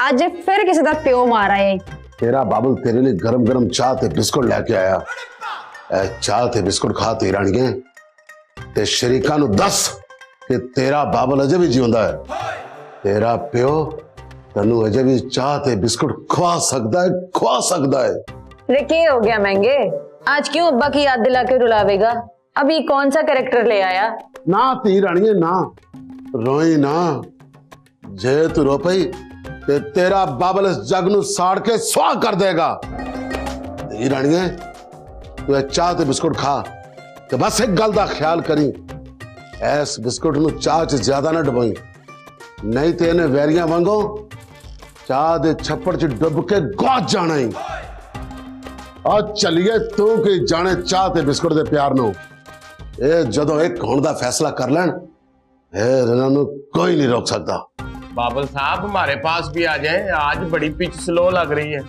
आज फिर किसी का प्यो मारा है। तेरा बाबुल तेरे लिए गरम गरम चाह ते बिस्कुट लेके आया। चाह ते बिस्कुट खा ती राणिए ते शरीका नु दस कि तेरा बाबुल अजे भी जिंदा है। तेरा प्यो तनु अजे भी चाह ते बिस्कुट खवा सकता है। रे क्या हो गया महंगे, आज क्यों अब्बा की याद दिला के रुलावेगा? अभी कौन सा कैरेक्टर ले आया? ना ती राणिए ना, रोई ना। जे तू रो पई ते तेरा बाबल इस जग नु साड़ के स्वाह कर देगा। ती राणिए तू चाह ते बिस्कुट खा ते बस एक गल दा ख्याल करी, ऐस बिस्कुट नु चाह च ज्यादा ना डबोई, नहीं ते इन्हें वैरियां वांगो चाह दे छप्पड़ च डुब के गौज जाना ही। और चलिए तू कि जाने चाह ते बिस्कुट दे प्यार नु। ए जदों एक होने दा फैसला कर लैन फिर इन्होंने कोई नहीं रोक सकता। बाबुल साहब हमारे पास भी आ जाएं, आज बड़ी पिच स्लो लग रही है।